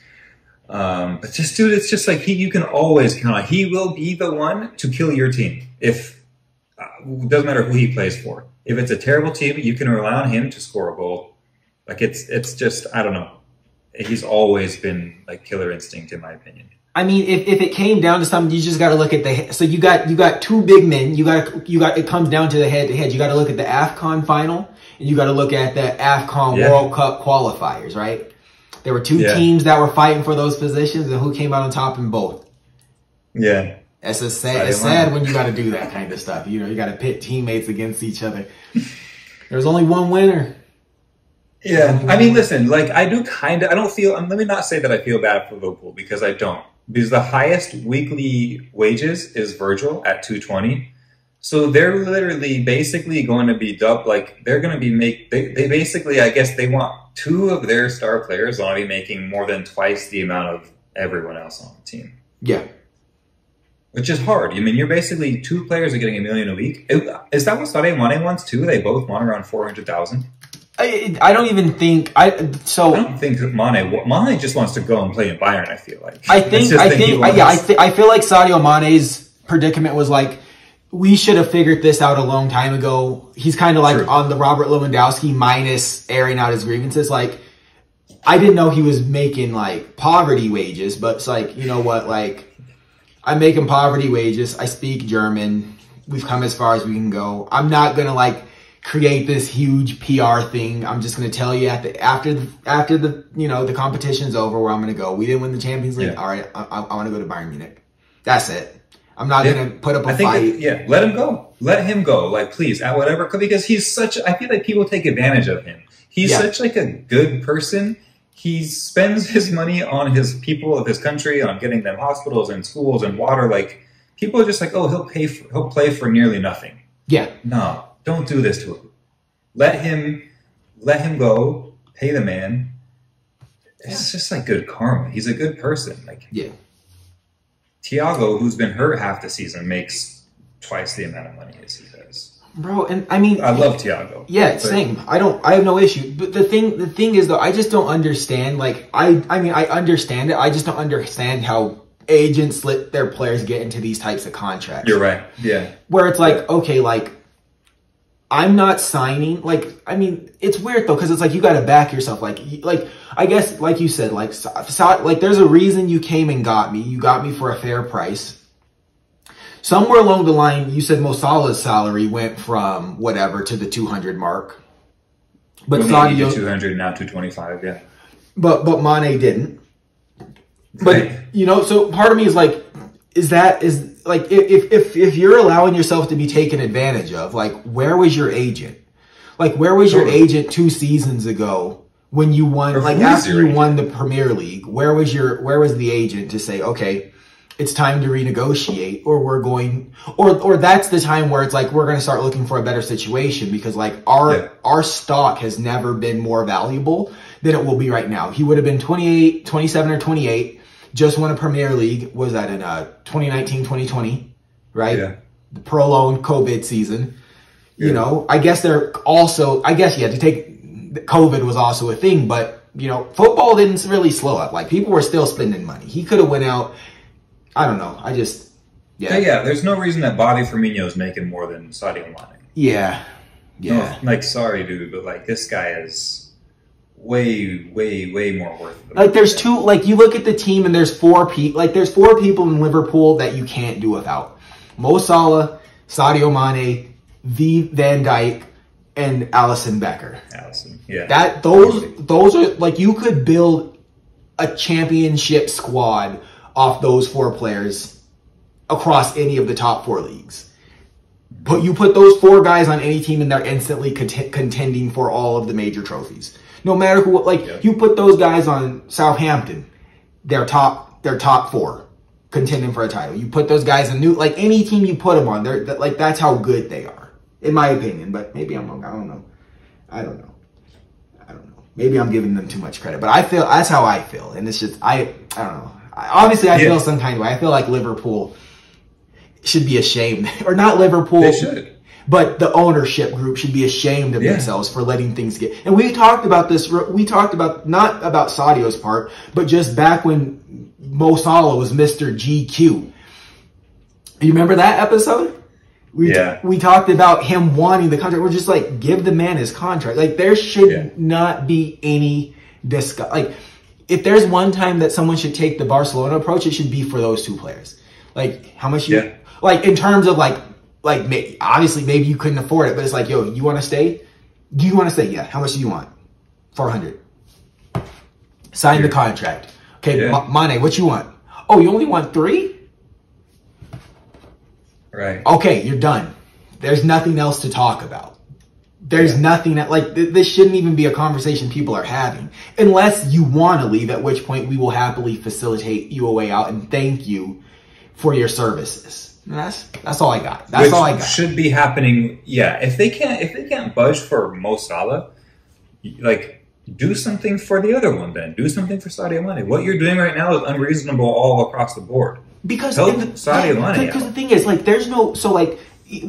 Speaker 2: But just dude, it's just like you can always count on. He will be the one to kill your team. If it doesn't matter who he plays for. If it's a terrible team, you can rely on him to score a goal. Like it's just, I don't know. He's always been like killer instinct in my opinion.
Speaker 1: I mean, if it came down to something, you just got to look at so you got two big men. You got it comes down to the head to head. You got to look at the AFCON final and you got to look at the AFCON World Cup qualifiers, right? There were two teams that were fighting for those positions, and who came out on top in both?
Speaker 2: Yeah.
Speaker 1: It's sad when you got to do that kind of stuff. You know, you got to pit teammates against each other. There's only one winner.
Speaker 2: Yeah. I mean, listen, like I don't feel, let me not say that I feel bad for Liverpool because I don't. Because the highest weekly wages is Virgil at 220. So they're literally basically going to be they're going to be they basically, I guess they want two of their star players want to be making more than twice the amount of everyone else on the team.
Speaker 1: Yeah.
Speaker 2: Which is hard. I mean, you're basically two players are getting $1 million a week. Is that what Sadio Mane wants too? They both want around 400,000.
Speaker 1: I don't even think I don't think
Speaker 2: Mane just wants to go and play in Bayern. I feel like
Speaker 1: I feel like Sadio Mane's predicament was like we should have figured this out a long time ago. He's kind of like on the Robert Lewandowski minus airing out his grievances. Like I didn't know he was making like poverty wages, but it's like you know what like. I'm making poverty wages. I speak German. We've come as far as we can go. I'm not going to like create this huge PR thing. I'm just going to tell you after the you know, the competition's over where I'm going to go. We didn't win the Champions League. Yeah. All right. I want to go to Bayern Munich. That's it. I'm not going to put up a fight.
Speaker 2: Let him go. Let him go. Like, please, at whatever, because I feel like people take advantage of him. He's such like a good person. He spends his money on his people of his country, on getting them hospitals and schools and water. Like people are just like, oh, he'll play for nearly nothing.
Speaker 1: Yeah.
Speaker 2: No, don't do this to him. Let him go. Pay the man. It's just like good karma. He's a good person. Like Thiago, who's been hurt half the season, makes twice the amount of money as he does.
Speaker 1: Bro, and I mean,
Speaker 2: I love Thiago.
Speaker 1: Yeah, same. I have no issue. But the thing is though, I just don't understand. Like, I mean, I understand it. I just don't understand how agents let their players get into these types of contracts.
Speaker 2: You're right. Yeah.
Speaker 1: Where it's like, okay, like, I'm not signing. Like, I mean, it's weird though, because it's like you got to back yourself. Like, I guess, like you said, like there's a reason you came and got me. You got me for a fair price. Somewhere along the line, you said Mo Salah's salary went from whatever to the 200 mark. But
Speaker 2: Sadio 200 now 225, yeah.
Speaker 1: But Mane didn't. But you know, so part of me is like, is like if you're allowing yourself to be taken advantage of, like where was your agent? Like where was your agent 2 seasons ago when you won? Like after you won the Premier League, where was the agent to say, okay, it's time to renegotiate, or we're going, or that's the time where it's like we're going to start looking for a better situation because like our stock has never been more valuable than it will be right now. He would have been 28, 27 or 28, just won a Premier League. Was that in 2019, 2020, right? Yeah. The prolonged COVID season. Yeah. You know, I guess to take COVID was also a thing, but you know, football didn't really slow up. Like people were still spending money. He could have went out. I don't know. Yeah.
Speaker 2: There's no reason that Bobby Firmino is making more than Sadio Mane.
Speaker 1: Yeah.
Speaker 2: No, like, sorry, dude, but like this guy is way more worth it.
Speaker 1: Like there's two. Like you look at the team and there's 4 people. Like there's 4 people in Liverpool that you can't do without: Mo Salah, Sadio Mane, Van Dijk, and Alisson Becker.
Speaker 2: Yeah.
Speaker 1: Those are like you could build a championship squad off those 4 players across any of the top 4 leagues. But you put those 4 guys on any team and they're instantly contending for all of the major trophies. No matter who, you put those guys on Southampton, they're top 4 contending for a title. You put those guys in like any team you put them on, that's how good they are, in my opinion. But maybe I'm wrong. I don't know. Maybe I'm giving them too much credit, but I feel that's how I feel, and it's just I don't know. Obviously, I feel some kind of way. I feel like Liverpool should be ashamed, or not Liverpool.
Speaker 2: They should.
Speaker 1: But the ownership group should be ashamed of themselves for letting things get. And we talked about this. We talked about not about Sadio's part, but just back when Mo Salah was Mr. GQ. You remember that episode? We talked about him wanting the contract. We're just like, give the man his contract. Like there should not be any discuss. Like if there's one time that someone should take the Barcelona approach, it should be for those 2 players. Like how much you like in terms of like obviously maybe you couldn't afford it, but it's like, yo, you want to stay? Do you want to stay? Yeah. How much do you want? 400. Sign the contract. Okay, Mane, what you want? Oh, you only want 3?
Speaker 2: Right.
Speaker 1: Okay, you're done. There's nothing else to talk about. There's nothing that, like, this shouldn't even be a conversation people are having. Unless you want to leave, at which point we will happily facilitate you a way out and thank you for your services. And that's all I got. That's all I got.
Speaker 2: Should be happening. Yeah. If they can't budge for Mo Salah, like, do something for the other one then. Do something for Sadio Mane. What you're doing right now is unreasonable all across the board.
Speaker 1: Because
Speaker 2: Sadio Mane.
Speaker 1: Because the thing is, like, there's no, so like,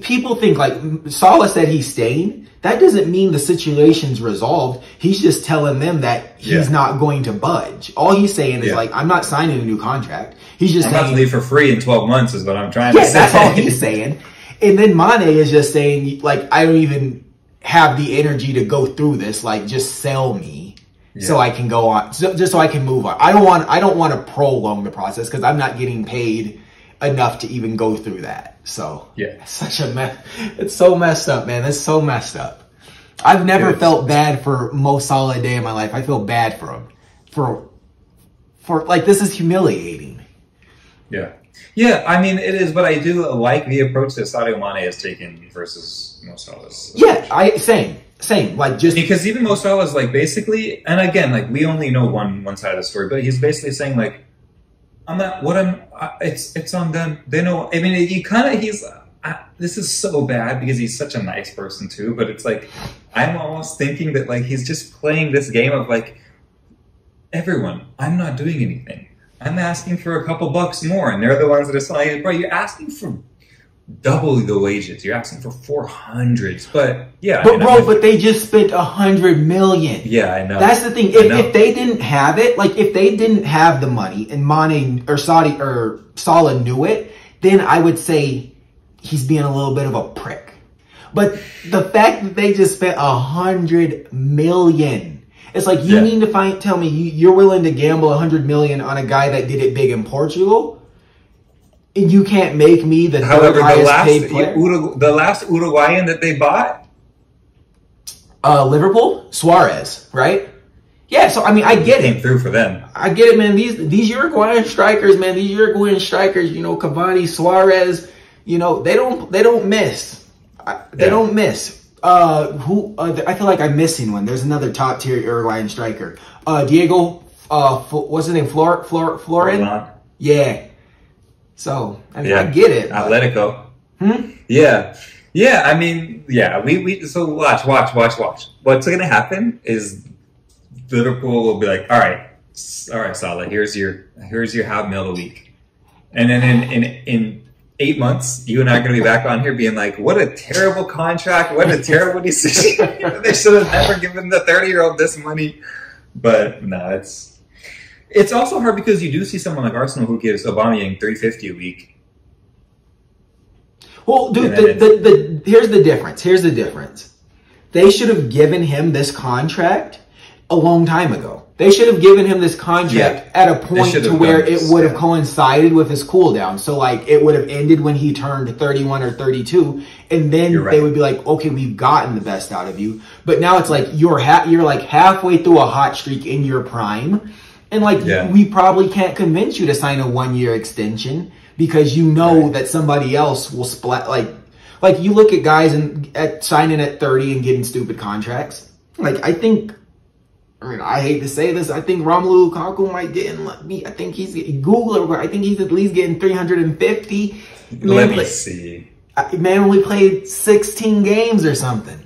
Speaker 1: people think like Salah said he's staying. That doesn't mean the situation's resolved. He's just telling them that he's not going to budge. All he's saying is like, I'm not signing a new contract. He's just
Speaker 2: I'm about to leave for free in 12 months is what I'm trying to say.
Speaker 1: That's all he's saying. And then Mane is just saying, like, I don't even have the energy to go through this. Like, just sell me so I can go on, just so I can move on. I don't want to prolong the process because I'm not getting paid enough to even go through that. So it's such a mess. It's so messed up, man. It's so messed up. I've never felt bad for Mo Salah a day in my life. I feel bad for him. For like, this is humiliating.
Speaker 2: Yeah, I mean, it is, but I do like the approach that Sadio Mane has taken versus Mo Salah's.
Speaker 1: Yeah, same. Like, just
Speaker 2: because even Mo Salah is like basically, and again, like we only know one side of the story, but he's basically saying like, it's on them. They know. I mean, this is so bad because he's such a nice person too. But it's like, I'm almost thinking that like he's just playing this game of like, everyone, I'm not doing anything. I'm asking for a couple bucks more, and they're the ones that are saying, bro, you're asking for double the wages. You're asking for 400s, but
Speaker 1: but they just spent 100 million.
Speaker 2: Yeah, I know.
Speaker 1: That's the thing. If they didn't have it, like if they didn't have the money, and Mane or Salah knew it, then I would say he's being a little bit of a prick. But the fact that they just spent 100 million. It's like, you need to tell me you're willing to gamble 100 million on a guy that did it big in Portugal, and you can't make me the highest paid player.
Speaker 2: The last Uruguayan that they bought,
Speaker 1: Liverpool, Suarez, right? Yeah, so I mean, I get
Speaker 2: Came
Speaker 1: it.
Speaker 2: through for them.
Speaker 1: I get it, man. These Uruguayan strikers, man. These Uruguayan strikers, you know, Cavani, Suarez, you know, they don't miss. They don't miss. I feel like I'm missing one. There's another top tier Uruguayan striker. Diego, what's his name? Florin? Yeah. So, I mean, I get it.
Speaker 2: Atletico. Yeah. Yeah, I mean, yeah, so watch. What's going to happen is Liverpool will be like, all right, Salah, here's your $500,000 a week. And then in 8 months, you and I are going to be back on here being like, what a terrible contract, what a terrible decision. They should have never given the 30-year-old this money. But no, it's also hard because you do see someone like Arsenal who gives Aubameyang $350 a week.
Speaker 1: Well, dude, here's the difference. They should have given him this contract a long time ago. They should have given him this contract at a point to where it would have coincided with his cool down. So like it would have ended when he turned 31 or 32, and then they would be like, okay, we've gotten the best out of you. But now it's like you're like halfway through a hot streak in your prime, and like we probably can't convince you to sign a 1-year extension. Because you know that somebody else will splat, like you look at guys at signing at 30 and getting stupid contracts. Like I hate to say this, I think Romelu Lukaku might get in. I think he's Google. I think he's at least getting 350.
Speaker 2: Let me see.
Speaker 1: Man only played 16 games or something.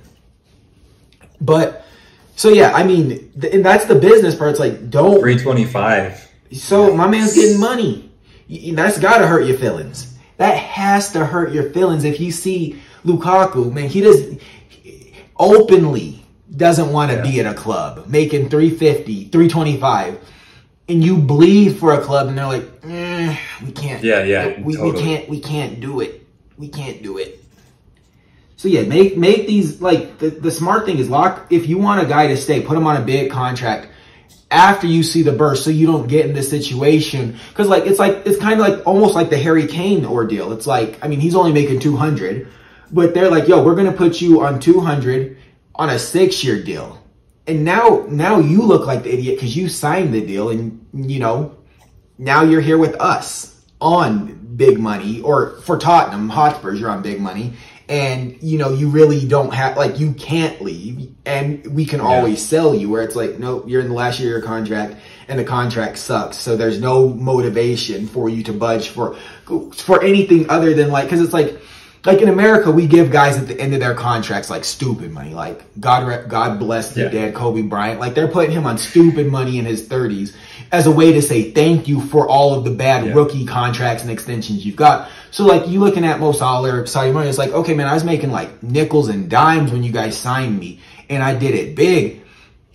Speaker 1: But so yeah, I mean, and that's the business part. It's like
Speaker 2: 325.
Speaker 1: So my man's getting money. That's got to hurt your feelings. That has to hurt your feelings if you see Lukaku, man, he openly doesn't want to be at a club making 350, 325, and you bleed for a club and they're like, we can't. We can't do it. We can't do it. So yeah, make these, like, the smart thing is if you want a guy to stay, put him on a big contract after you see the burst, so you don't get in this situation. Because it's kind of like almost like the Harry Kane ordeal. It's like, I mean, he's only making 200, but they're like, yo, we're gonna put you on 200 on a 6-year deal, and now you look like the idiot because you signed the deal, and you know now you're here with us on big money, or for Tottenham Hotspurs, you're on big money. And, you know, you really don't have, like, you can't leave, and we can always sell you, where it's like, no, you're in the last year of your contract and the contract sucks. So there's no motivation for you to budge for anything other than, like, cause it's like in America, we give guys at the end of their contracts like stupid money. Like God bless the dead Kobe Bryant. Like they're putting him on stupid money in his 30s as a way to say thank you for all of the bad rookie contracts and extensions you've got. So like you looking at Mo Salah or Saudi Mane, it's like, okay, man, I was making like nickels and dimes when you guys signed me, and I did it big.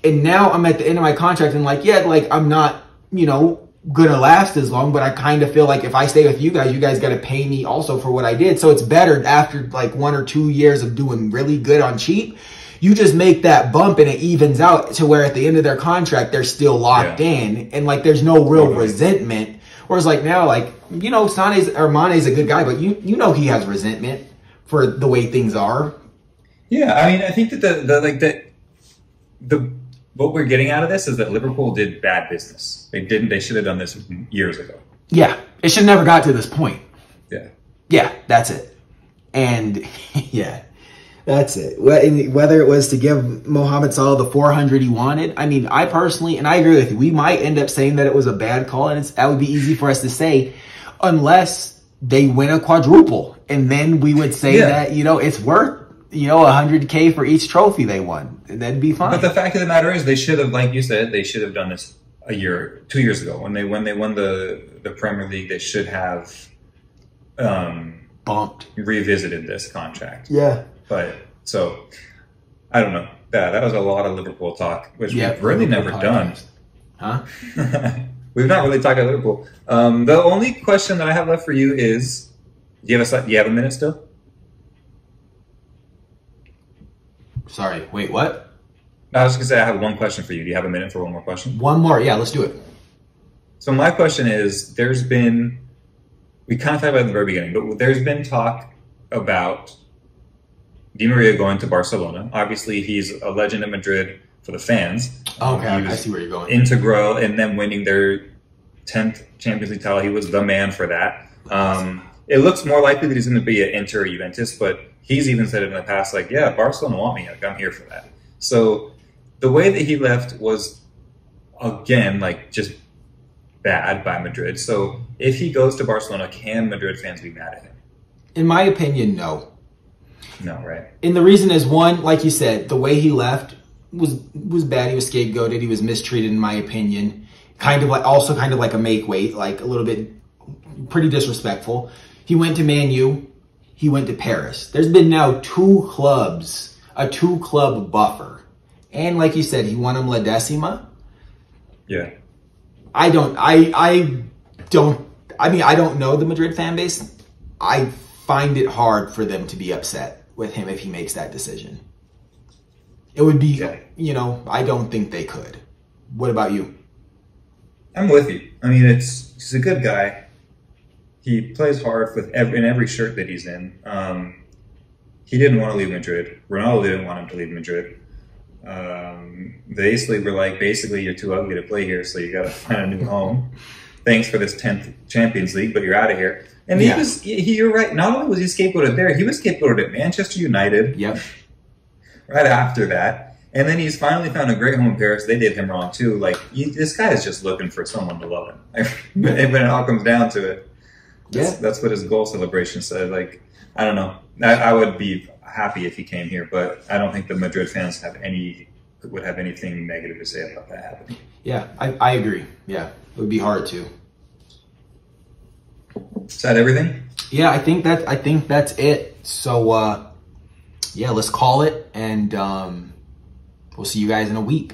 Speaker 1: And now I'm at the end of my contract and like, yeah, like I'm not, you know, gonna last as long, but I kind of feel like if I stay with you guys got to pay me also for what I did. So it's better after like 1 or 2 years of doing really good on cheap, you just make that bump and it evens out to where at the end of their contract, they're still locked in, and like there's no real resentment. Whereas like now, like, you know, Mane's a good guy, but you know, he has resentment for the way things are.
Speaker 2: Yeah. I mean, I think that what we're getting out of this is that Liverpool did bad business. They should have done this years ago. Yeah.
Speaker 1: It should never got to this point.
Speaker 2: Yeah.
Speaker 1: Yeah, that's it. And yeah, that's it. Whether it was to give Mohamed Salah the 400 he wanted. I mean, I personally, and I agree with you, we might end up saying that it was a bad call, and that would be easy for us to say unless they win a quadruple. And then we would say that, you know, it's worth, you know, $100K for each trophy they won. That'd be fine.
Speaker 2: But the fact of the matter is, they should have, like you said, they should have done this 2 years ago when they won the Premier League. They should have revisited this contract.
Speaker 1: Yeah.
Speaker 2: But so I don't know. That was a lot of Liverpool talk, which we've really never done.
Speaker 1: Huh?
Speaker 2: We've not really talked about Liverpool. The only question that I have left for you is, do you have a minute still?
Speaker 1: Sorry, wait, what?
Speaker 2: I was going to say I have one question for you. Do you have a minute for one more question?
Speaker 1: One more, yeah, let's do it.
Speaker 2: So my question is, we kind of talked about it in the very beginning, but there's been talk about Di Maria going to Barcelona. Obviously, he's a legend at Madrid, for the fans.
Speaker 1: Okay, I see where you're going.
Speaker 2: Integral in them winning their 10th Champions League title. He was the man for that. It looks more likely that he's going to be at Inter or Juventus, but he's even said it in the past, like, yeah, Barcelona want me. Like, I'm here for that. So the way that he left was, again, like, just bad by Madrid. So if he goes to Barcelona, can Madrid fans be mad at him?
Speaker 1: In my opinion, no.
Speaker 2: No, right.
Speaker 1: And the reason is, one, like you said, the way he left was bad. He was scapegoated. He was mistreated, in my opinion. Kind of like a make weight, like a little bit pretty disrespectful. He went to Man U. He went to Paris. There's been now two clubs, a two-club buffer. And like you said, he won him La Decima.
Speaker 2: Yeah.
Speaker 1: I don't know the Madrid fan base. I find it hard for them to be upset with him if he makes that decision. It would be, I don't think they could. What about you?
Speaker 2: I'm with you. I mean, he's a good guy. He plays hard in every shirt that he's in. He didn't want to leave Madrid. Ronaldo didn't want him to leave Madrid. They were like, basically, you're too ugly to play here, so you got to find a new home. Thanks for this 10th Champions League, but you're out of here. And you're right. Not only was he scapegoated there, he was scapegoated at Manchester United.
Speaker 1: Yep. Right
Speaker 2: after that. And then he's finally found a great home in Paris. They did him wrong, too. Like, this guy is just looking for someone to love him. When it all comes down to it. That's what his goal celebration said. Like, I don't know. I would be happy if he came here, but I don't think the Madrid fans would have anything negative to say about that happening. Yeah,
Speaker 1: I agree. Yeah, it would be hard to.
Speaker 2: Is that everything?
Speaker 1: Yeah, I think that's it. So, let's call it, and we'll see you guys in a week.